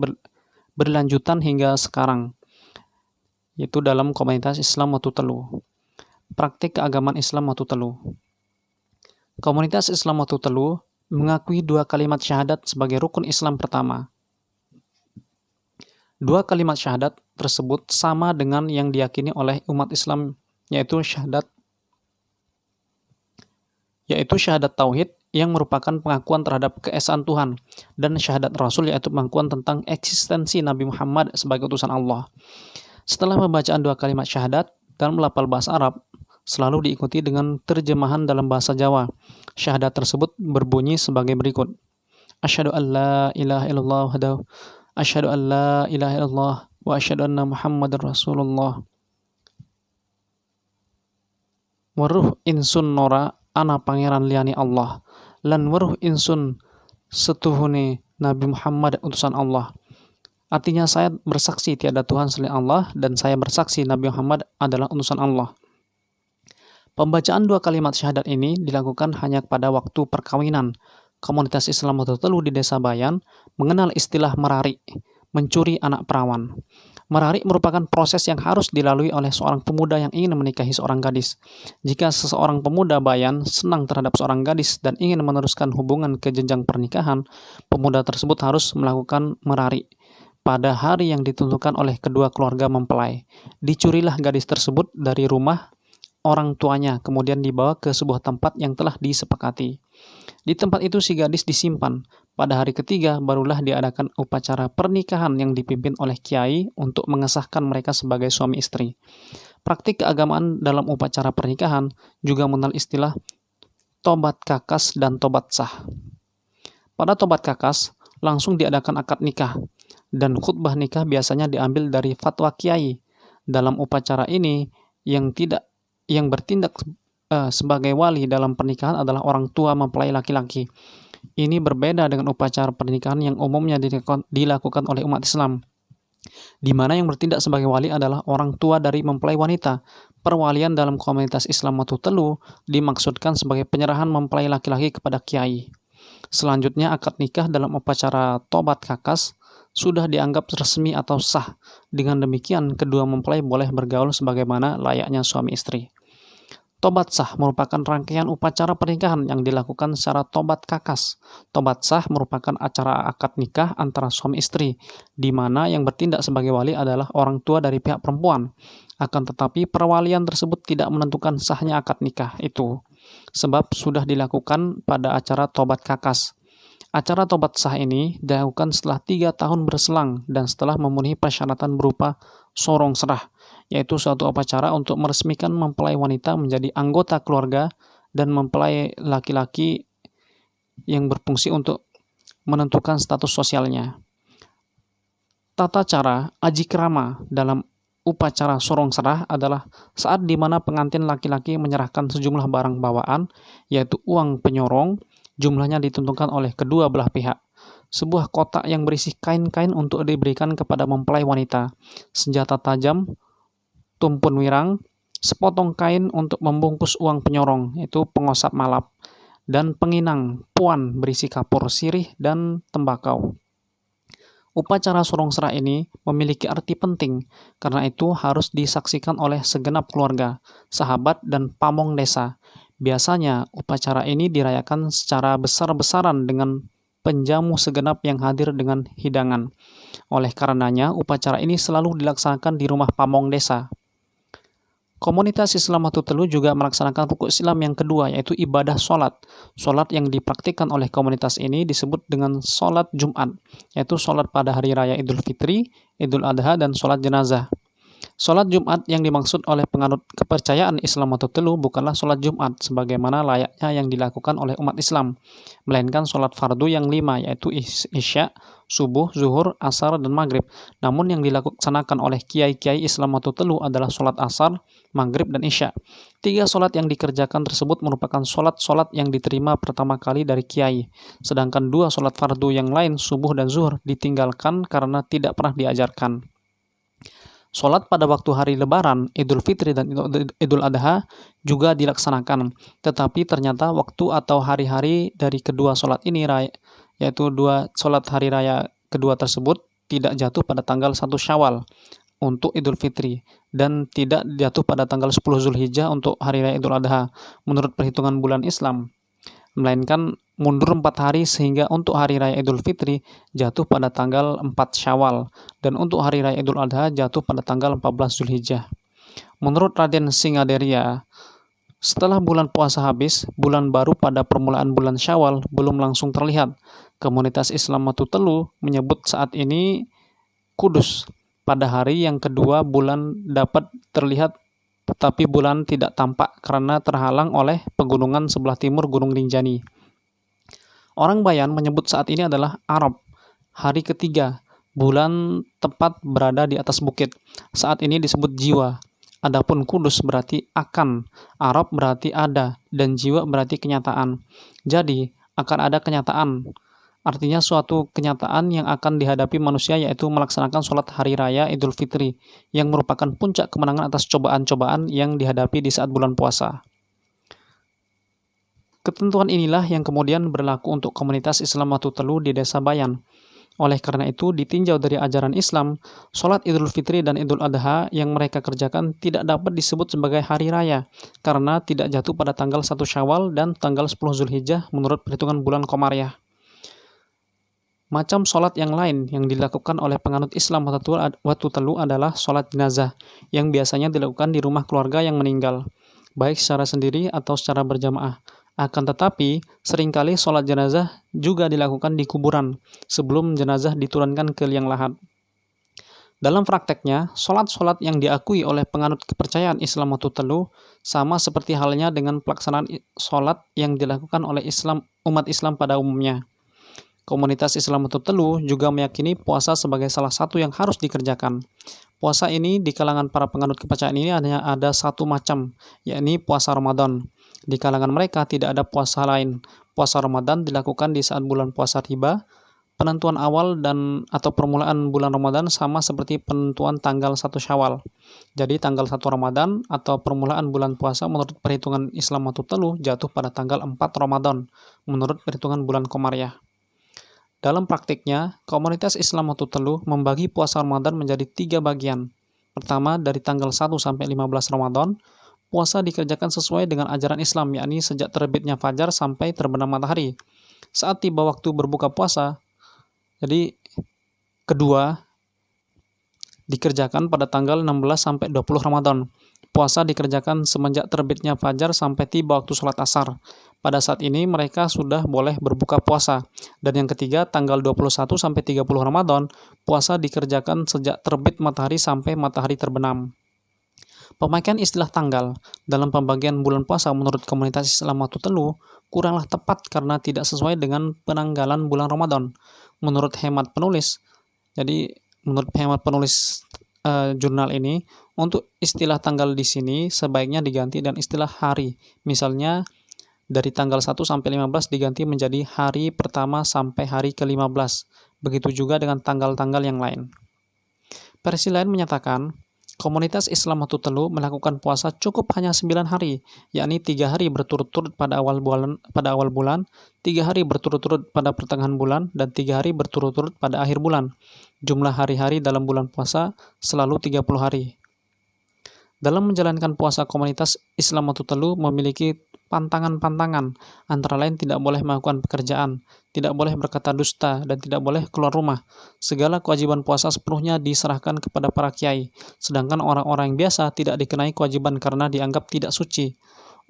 berlanjutan hingga sekarang, yaitu dalam komunitas Islam Telu. Praktik keagamaan Islam Telu. Komunitas Islam Telu mengakui 2 kalimat syahadat sebagai rukun Islam pertama. 2 kalimat syahadat tersebut sama dengan yang diyakini oleh umat Islam, yaitu syahadat tauhid yang merupakan pengakuan terhadap keesaan Tuhan, dan syahadat Rasul yaitu pengakuan tentang eksistensi Nabi Muhammad sebagai utusan Allah. Setelah pembacaan 2 kalimat syahadat dalam lafal bahasa Arab, selalu diikuti dengan terjemahan dalam bahasa Jawa. Syahadat tersebut berbunyi sebagai berikut. asyhadu an la ilaha illallah wahdahu asyhadu an la ilaha illallah wa asyhadu anna Muhammadar Rasulullah. Weruh insun nora ana pangeran liyani Allah, lan weruh insun setuhune Nabi Muhammad utusan Allah. Artinya saya bersaksi tiada Tuhan selain Allah, dan saya bersaksi Nabi Muhammad adalah utusan Allah. Pembacaan dua kalimat syahadat ini dilakukan hanya pada waktu perkawinan. Komunitas Islam Batu Telu di Desa Bayan mengenal istilah merari, mencuri anak perawan. Merari merupakan proses yang harus dilalui oleh seorang pemuda yang ingin menikahi seorang gadis. Jika seseorang pemuda Bayan senang terhadap seorang gadis dan ingin meneruskan hubungan ke jenjang pernikahan, pemuda tersebut harus melakukan merari. Pada hari yang ditentukan oleh kedua keluarga mempelai, dicurilah gadis tersebut dari rumah orang tuanya, kemudian dibawa ke sebuah tempat yang telah disepakati. Di tempat itu si gadis disimpan. Pada hari ketiga barulah diadakan upacara pernikahan yang dipimpin oleh kiai untuk mengesahkan mereka sebagai suami istri. Praktik keagamaan dalam upacara pernikahan juga mengenal istilah tobat kakas dan tobat sah. Pada tobat kakas langsung diadakan akad nikah, dan khutbah nikah biasanya diambil dari fatwa kiai. Dalam upacara ini yang bertindak sebagai wali dalam pernikahan adalah orang tua mempelai laki-laki. Ini berbeda dengan upacara pernikahan yang umumnya dilakukan oleh umat Islam, di mana yang bertindak sebagai wali adalah orang tua dari mempelai wanita. Perwalian dalam komunitas Islam Batu Telu dimaksudkan sebagai penyerahan mempelai laki-laki kepada kiai. Selanjutnya, akad nikah dalam upacara tobat kakas sudah dianggap resmi atau sah. Dengan demikian, kedua mempelai boleh bergaul sebagaimana layaknya suami istri. Tobat sah merupakan rangkaian upacara pernikahan yang dilakukan secara tobat kakas. Tobat sah merupakan acara akad nikah antara suami istri, di mana yang bertindak sebagai wali adalah orang tua dari pihak perempuan. Akan tetapi perwalian tersebut tidak menentukan sahnya akad nikah itu, sebab sudah dilakukan pada acara tobat kakas. Acara tobat sah ini dilakukan setelah 3 tahun berselang dan setelah memenuhi persyaratan berupa sorong serah, yaitu suatu upacara untuk meresmikan mempelai wanita menjadi anggota keluarga dan mempelai laki-laki yang berfungsi untuk menentukan status sosialnya. Tata cara aji krama dalam upacara sorong serah adalah saat di mana pengantin laki-laki menyerahkan sejumlah barang bawaan, yaitu uang penyorong. Jumlahnya ditentukan oleh kedua belah pihak. Sebuah kotak yang berisi kain-kain untuk diberikan kepada mempelai wanita, senjata tajam, tumpun wirang, sepotong kain untuk membungkus uang penyorong, yaitu pengosap malap, dan penginang, puan berisi kapur, sirih, dan tembakau. Upacara sorong serah ini memiliki arti penting, karena itu harus disaksikan oleh segenap keluarga, sahabat, dan pamong desa. Biasanya, upacara ini dirayakan secara besar-besaran dengan penjamu segenap yang hadir dengan hidangan. Oleh karenanya, upacara ini selalu dilaksanakan di rumah pamong desa. Komunitas Islam Batu Telu juga melaksanakan rukun Islam yang kedua, yaitu ibadah sholat. Sholat yang dipraktikkan oleh komunitas ini disebut dengan sholat Jumat, yaitu sholat pada hari raya Idul Fitri, Idul Adha, dan sholat jenazah. Sholat Jumat yang dimaksud oleh penganut kepercayaan Islam Batu Telu bukanlah sholat Jumat sebagaimana layaknya yang dilakukan oleh umat Islam, melainkan sholat fardu yang 5, yaitu Isya, Subuh, Zuhur, Asar, dan Maghrib. Namun yang dilaksanakan oleh kiai-kiai Islam Batu Telu adalah sholat Asar, Maghrib, dan Isya. 3 sholat yang dikerjakan tersebut merupakan sholat-sholat yang diterima pertama kali dari kiai, sedangkan 2 sholat fardu yang lain, Subuh dan Zuhur, ditinggalkan karena tidak pernah diajarkan. Sholat pada waktu hari Lebaran, Idul Fitri, dan Idul Adha juga dilaksanakan, tetapi ternyata waktu atau hari-hari dari kedua sholat ini, yaitu 2 sholat hari raya kedua tersebut, tidak jatuh pada tanggal 1 Syawal untuk Idul Fitri, dan tidak jatuh pada tanggal 10 Zulhijjah untuk hari raya Idul Adha menurut perhitungan bulan Islam, melainkan mundur 4 hari sehingga untuk hari raya Idul Fitri jatuh pada tanggal 4 Syawal dan untuk hari raya Idul Adha jatuh pada tanggal 14 Zulhijjah. Menurut Raden Singaderia, setelah bulan puasa habis, bulan baru pada permulaan bulan Syawal belum langsung terlihat. Komunitas Islam Batu Telu menyebut saat ini kudus. Pada hari yang kedua bulan dapat terlihat, tetapi bulan tidak tampak karena terhalang oleh pegunungan sebelah timur Gunung Rinjani. Orang Bayan menyebut saat ini adalah Arab, hari ketiga, bulan tepat berada di atas bukit. Saat ini disebut jiwa. Adapun kudus berarti akan, Arab berarti ada, dan jiwa berarti kenyataan. Jadi, akan ada kenyataan. Artinya suatu kenyataan yang akan dihadapi manusia, yaitu melaksanakan sholat hari raya Idul Fitri, yang merupakan puncak kemenangan atas cobaan-cobaan yang dihadapi di saat bulan puasa. Ketentuan inilah yang kemudian berlaku untuk komunitas Islam Watu Telu di Desa Bayan. Oleh karena itu, ditinjau dari ajaran Islam, sholat Idul Fitri dan Idul Adha yang mereka kerjakan tidak dapat disebut sebagai hari raya, karena tidak jatuh pada tanggal 1 Syawal dan tanggal 10 Zulhijjah menurut perhitungan bulan Komariah. Macam sholat yang lain yang dilakukan oleh penganut Islam Watu Telu adalah sholat jenazah, yang biasanya dilakukan di rumah keluarga yang meninggal, baik secara sendiri atau secara berjamaah. Akan tetapi, seringkali sholat jenazah juga dilakukan di kuburan, sebelum jenazah diturunkan ke liang lahat. Dalam prakteknya, sholat-sholat yang diakui oleh penganut kepercayaan Islam Watu Telu sama seperti halnya dengan pelaksanaan sholat yang dilakukan oleh umat Islam pada umumnya. Komunitas Islam Watu Telu juga meyakini puasa sebagai salah satu yang harus dikerjakan. Puasa ini di kalangan para penganut kepercayaan ini hanya ada satu macam, yakni puasa Ramadan. Di kalangan mereka tidak ada puasa lain. Puasa Ramadan dilakukan di saat bulan puasa tiba. Penentuan awal dan atau permulaan bulan Ramadan sama seperti penentuan tanggal 1 Syawal. Jadi tanggal 1 Ramadan atau permulaan bulan puasa menurut perhitungan Islam Watu Telu jatuh pada tanggal 4 Ramadan menurut perhitungan bulan Komariah. Dalam praktiknya, komunitas Islam Watu Telu membagi puasa Ramadan menjadi 3 bagian. Pertama, dari tanggal 1 sampai 15 Ramadan, puasa dikerjakan sesuai dengan ajaran Islam, yakni sejak terbitnya fajar sampai terbenam matahari. Saat tiba waktu berbuka puasa, jadi kedua dikerjakan pada tanggal 16 sampai 20 Ramadan. Puasa dikerjakan semenjak terbitnya fajar sampai tiba waktu sholat asar. Pada saat ini mereka sudah boleh berbuka puasa. Dan yang ketiga, tanggal 21 sampai 30 Ramadan, puasa dikerjakan sejak terbit matahari sampai matahari terbenam. Pemakaian istilah tanggal dalam pembagian bulan puasa menurut komunitas Islam Watu Telu kuranglah tepat karena tidak sesuai dengan penanggalan bulan Ramadan. Menurut hemat penulis, jurnal ini, untuk istilah tanggal di sini sebaiknya diganti dengan istilah hari. Misalnya dari tanggal 1 sampai 15 diganti menjadi hari pertama sampai hari ke-15. Begitu juga dengan tanggal-tanggal yang lain. Versi lain menyatakan, komunitas Islam Watu Telu melakukan puasa cukup hanya 9 hari, yakni 3 hari berturut-turut pada awal bulan, 3 hari berturut-turut pada pertengahan bulan, dan 3 hari berturut-turut pada akhir bulan. Jumlah hari-hari dalam bulan puasa selalu 30 hari. Dalam menjalankan puasa, komunitas Islam Watu Telu memiliki pantangan-pantangan, antara lain tidak boleh melakukan pekerjaan, tidak boleh berkata dusta, dan tidak boleh keluar rumah. Segala kewajiban puasa sepenuhnya diserahkan kepada para kiai, sedangkan orang-orang yang biasa tidak dikenai kewajiban karena dianggap tidak suci.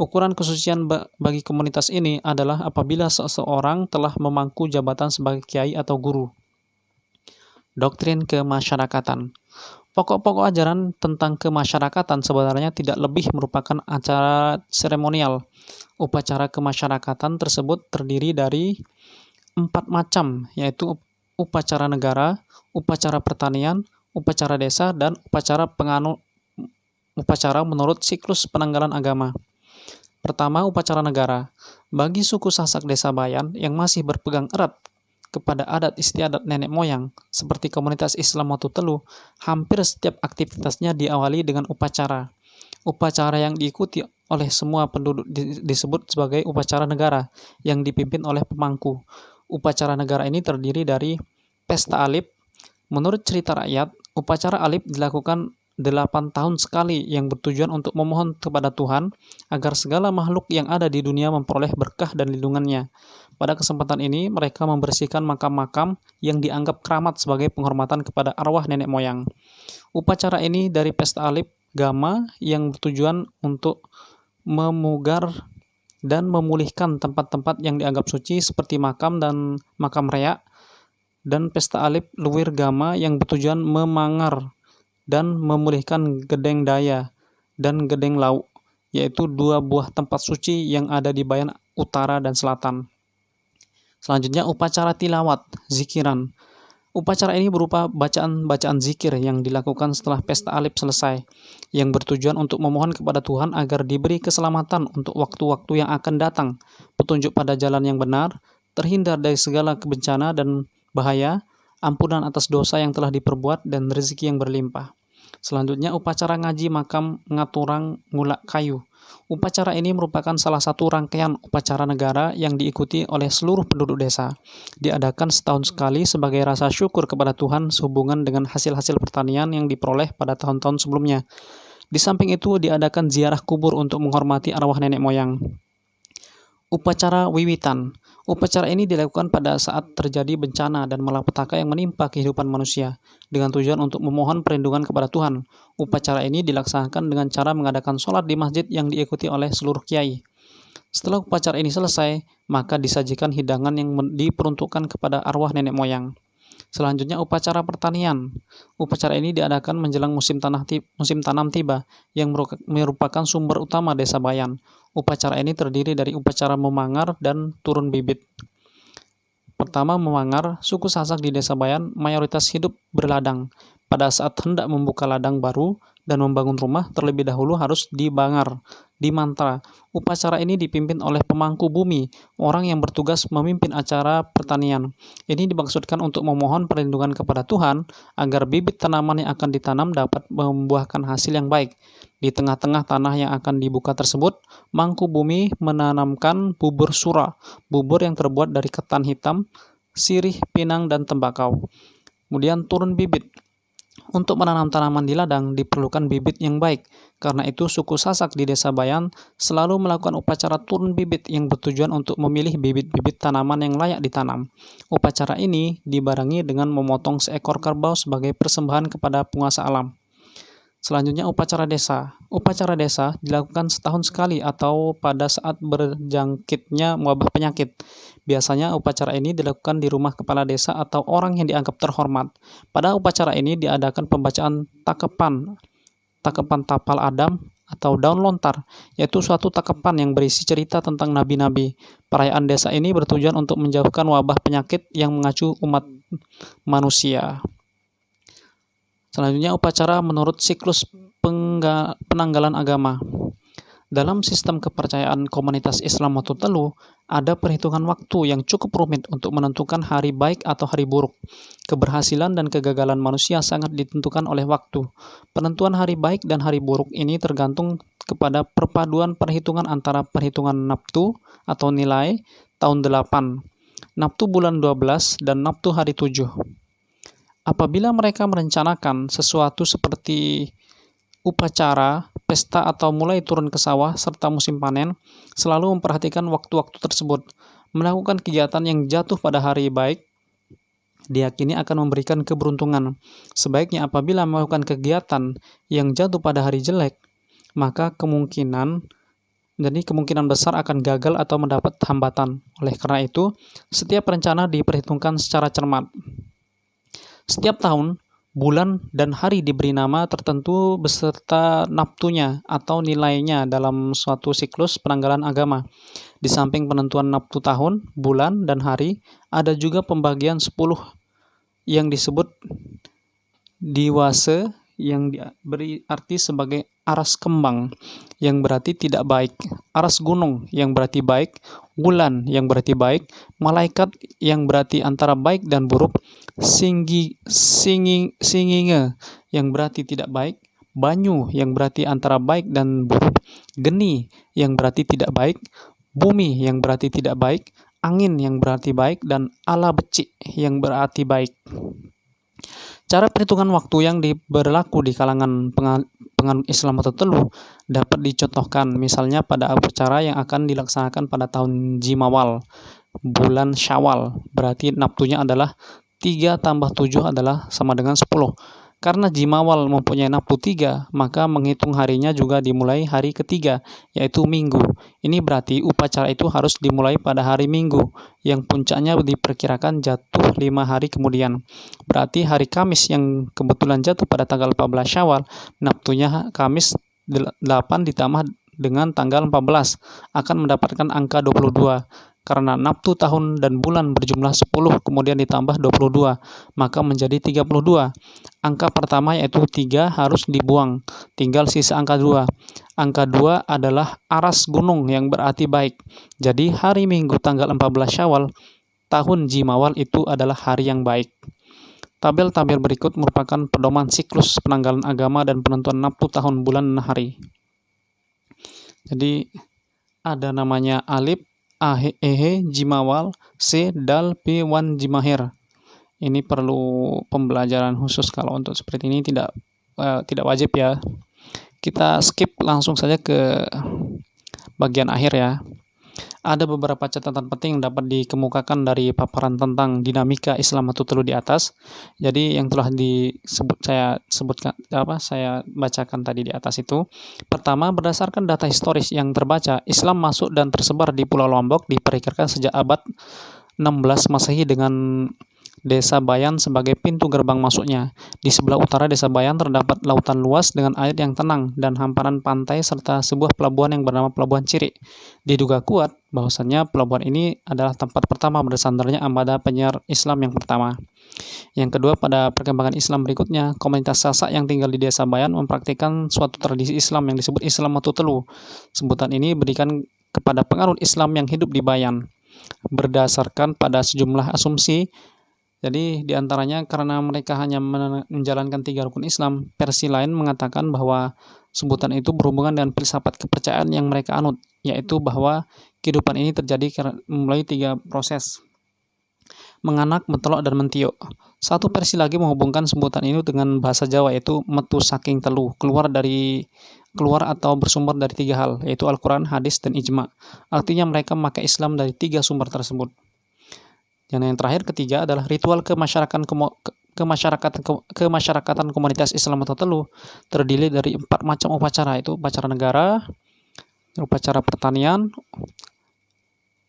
Ukuran kesucian bagi komunitas ini adalah apabila seseorang telah memangku jabatan sebagai kiai atau guru. Doktrin kemasyarakatan. Pokok-pokok ajaran tentang kemasyarakatan sebenarnya tidak lebih merupakan acara seremonial. Upacara kemasyarakatan tersebut terdiri dari 4 macam, yaitu upacara negara, upacara pertanian, upacara desa, dan upacara menurut siklus penanggalan agama. Pertama, upacara negara. Bagi suku Sasak Desa Bayan yang masih berpegang erat kepada adat istiadat nenek moyang, seperti komunitas Islam Watu Telu, hampir setiap aktivitasnya diawali dengan upacara. Upacara yang diikuti oleh semua penduduk disebut sebagai upacara negara, yang dipimpin oleh pemangku. Upacara negara ini terdiri dari pesta alip. Menurut cerita rakyat, upacara alip dilakukan 8 tahun sekali yang bertujuan untuk memohon kepada Tuhan agar segala makhluk yang ada di dunia memperoleh berkah dan lindungannya. Pada kesempatan ini, mereka membersihkan makam-makam yang dianggap keramat sebagai penghormatan kepada arwah nenek moyang. Upacara ini dari pesta alip Gama yang bertujuan untuk memugar dan memulihkan tempat-tempat yang dianggap suci seperti makam dan makam reak, dan pesta alip Luwir Gama yang bertujuan memangar dan memulihkan Gedeng Daya dan Gedeng Lau, yaitu 2 buah tempat suci yang ada di Bayan Utara dan Selatan. Selanjutnya upacara tilawat, zikiran. Upacara ini berupa bacaan-bacaan zikir yang dilakukan setelah pesta Alif selesai, yang bertujuan untuk memohon kepada Tuhan agar diberi keselamatan untuk waktu-waktu yang akan datang, petunjuk pada jalan yang benar, terhindar dari segala kebencana dan bahaya, ampunan atas dosa yang telah diperbuat, dan rezeki yang berlimpah. Selanjutnya upacara ngaji makam ngaturang ngulak kayu. Upacara ini merupakan salah satu rangkaian upacara negara yang diikuti oleh seluruh penduduk desa. Diadakan setahun sekali sebagai rasa syukur kepada Tuhan sehubungan dengan hasil-hasil pertanian yang diperoleh pada tahun-tahun sebelumnya. Di samping itu diadakan ziarah kubur untuk menghormati arwah nenek moyang. Upacara wiwitan. Upacara ini dilakukan pada saat terjadi bencana dan malapetaka yang menimpa kehidupan manusia, dengan tujuan untuk memohon perlindungan kepada Tuhan. Upacara ini dilaksanakan dengan cara mengadakan sholat di masjid yang diikuti oleh seluruh kiai. Setelah upacara ini selesai, maka disajikan hidangan yang diperuntukkan kepada arwah nenek moyang. Selanjutnya upacara pertanian. Upacara ini diadakan menjelang musim tanam tiba, yang merupakan sumber utama desa Bayan. Upacara ini terdiri dari upacara memangar dan turun bibit. Pertama, memangar. Suku Sasak di desa Bayan mayoritas hidup berladang. Pada saat hendak membuka ladang baru dan membangun rumah, terlebih dahulu harus dibangar, dimantra. Upacara ini dipimpin oleh pemangku bumi, orang yang bertugas memimpin acara pertanian. Ini dimaksudkan untuk memohon perlindungan kepada Tuhan agar bibit tanaman yang akan ditanam dapat membuahkan hasil yang baik. Di tengah-tengah tanah yang akan dibuka tersebut, mangku bumi menanamkan bubur sura, bubur yang terbuat dari ketan hitam, sirih, pinang, dan tembakau. Kemudian turun bibit. Untuk menanam tanaman di ladang diperlukan bibit yang baik. Karena itu suku Sasak di desa Bayan selalu melakukan upacara turun bibit yang bertujuan untuk memilih bibit-bibit tanaman yang layak ditanam. Upacara ini dibarengi dengan memotong seekor kerbau sebagai persembahan kepada penguasa alam. Selanjutnya upacara desa. Upacara desa dilakukan setahun sekali atau pada saat berjangkitnya wabah penyakit. Biasanya upacara ini dilakukan di rumah kepala desa atau orang yang dianggap terhormat. Pada upacara ini diadakan pembacaan takepan tapal Adam atau daun lontar, yaitu suatu takepan yang berisi cerita tentang nabi-nabi. Perayaan desa ini bertujuan untuk menjauhkan wabah penyakit yang mengacu umat manusia. Selanjutnya upacara menurut siklus penanggalan agama. Dalam sistem kepercayaan komunitas Islam Watu Telu, ada perhitungan waktu yang cukup rumit untuk menentukan hari baik atau hari buruk. Keberhasilan dan kegagalan manusia sangat ditentukan oleh waktu. Penentuan hari baik dan hari buruk ini tergantung kepada perpaduan perhitungan antara perhitungan Naftu atau nilai tahun 8, Naftu bulan 12, dan Naftu hari 7. Apabila mereka merencanakan sesuatu seperti upacara, pesta, atau mulai turun ke sawah serta musim panen, selalu memperhatikan waktu-waktu tersebut. Melakukan kegiatan yang jatuh pada hari baik diyakini akan memberikan keberuntungan. Sebaiknya apabila melakukan kegiatan yang jatuh pada hari jelek, maka kemungkinan besar akan gagal atau mendapat hambatan. Oleh karena itu, setiap rencana diperhitungkan secara cermat. Setiap tahun, bulan dan hari diberi nama tertentu beserta naftunya atau nilainya dalam suatu siklus penanggalan agama. Di samping penentuan naftu tahun, bulan, dan hari, ada juga pembagian 10 yang disebut diwase yang diberi arti sebagai aras kembang yang berarti tidak baik, aras gunung yang berarti baik, wulan yang berarti baik, malaikat yang berarti antara baik dan buruk, singinge yang berarti tidak baik, banyu yang berarti antara baik dan buruk, geni yang berarti tidak baik, bumi yang berarti tidak baik, angin yang berarti baik, dan ala becik yang berarti baik. Cara perhitungan waktu yang berlaku di kalangan penganut Islam Watu Telu dapat dicontohkan misalnya pada upacara yang akan dilaksanakan pada tahun Jimawal, bulan Syawal, berarti naftunya adalah 3 tambah 7 adalah sama dengan 10. Karena Jimawal mempunyai naftu 3, maka menghitung harinya juga dimulai hari ketiga, yaitu Minggu. Ini berarti upacara itu harus dimulai pada hari Minggu, yang puncaknya diperkirakan jatuh 5 hari kemudian. Berarti hari Kamis yang kebetulan jatuh pada tanggal 14 Syawal, naftunya Kamis 8 ditambah dengan tanggal 14, akan mendapatkan angka 22. karena naftu tahun dan bulan berjumlah 10 kemudian ditambah 22, maka menjadi 32. Angka pertama yaitu 3 harus dibuang, tinggal sisa angka 2. Angka 2 adalah aras gunung yang berarti baik. Jadi hari Minggu tanggal 14 Syawal tahun Jimawal itu adalah hari yang baik. Tabel-tabel berikut merupakan pedoman siklus penanggalan agama dan penentuan naftu tahun, bulan, dan hari. Jadi ada namanya alif, ehe, jimawal, c, dal, p, wan, jimahir. Ini perlu pembelajaran khusus. Kalau untuk seperti ini tidak wajib ya. Kita skip langsung saja ke bagian akhir ya. Ada beberapa catatan penting yang dapat dikemukakan dari paparan tentang dinamika Islam Matutelu di atas. Jadi yang telah saya bacakan tadi di atas itu. Pertama, berdasarkan data historis yang terbaca, Islam masuk dan tersebar di Pulau Lombok diperkirakan sejak abad 16 Masehi dengan Desa Bayan sebagai pintu gerbang masuknya. Di sebelah utara Desa Bayan terdapat lautan luas dengan air yang tenang dan hamparan pantai serta sebuah pelabuhan yang bernama Pelabuhan Cirik. Diduga kuat bahwasannya pelabuhan ini adalah tempat pertama bersandarnya armada penyiar Islam yang pertama. Yang kedua, pada perkembangan Islam berikutnya, komunitas Sasak yang tinggal di Desa Bayan mempraktikkan suatu tradisi Islam yang disebut Islam Matutelu. Sebutan ini berikan kepada pengarut Islam yang hidup di Bayan. Berdasarkan pada sejumlah asumsi, jadi diantaranya karena mereka hanya menjalankan 3 rukun Islam, versi lain mengatakan bahwa sebutan itu berhubungan dengan filsafat kepercayaan yang mereka anut, yaitu bahwa kehidupan ini terjadi melalui 3 proses: menganak, mentelok, dan mentiuk. Satu versi lagi menghubungkan sebutan ini dengan bahasa Jawa, yaitu metu saking telu, keluar atau bersumber dari 3 hal, yaitu Al-Quran, hadis, dan ijma. Artinya mereka memakai Islam dari 3 sumber tersebut. Dan yang terakhir, ketiga, adalah ritual kemasyarakatan komunitas Islam Matutelu terdiri dari 4 macam upacara, yaitu upacara negara, upacara pertanian,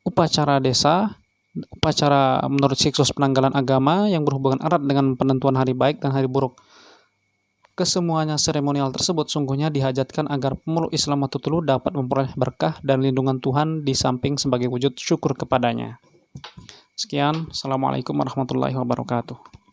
upacara desa, upacara menurut siklus penanggalan agama yang berhubungan erat dengan penentuan hari baik dan hari buruk. Kesemuanya seremonial tersebut sungguhnya dihajatkan agar pemeluk Islam Matutelu dapat memperoleh berkah dan lindungan Tuhan di samping sebagai wujud syukur kepadanya. Sekian, Assalamualaikum warahmatullahi wabarakatuh.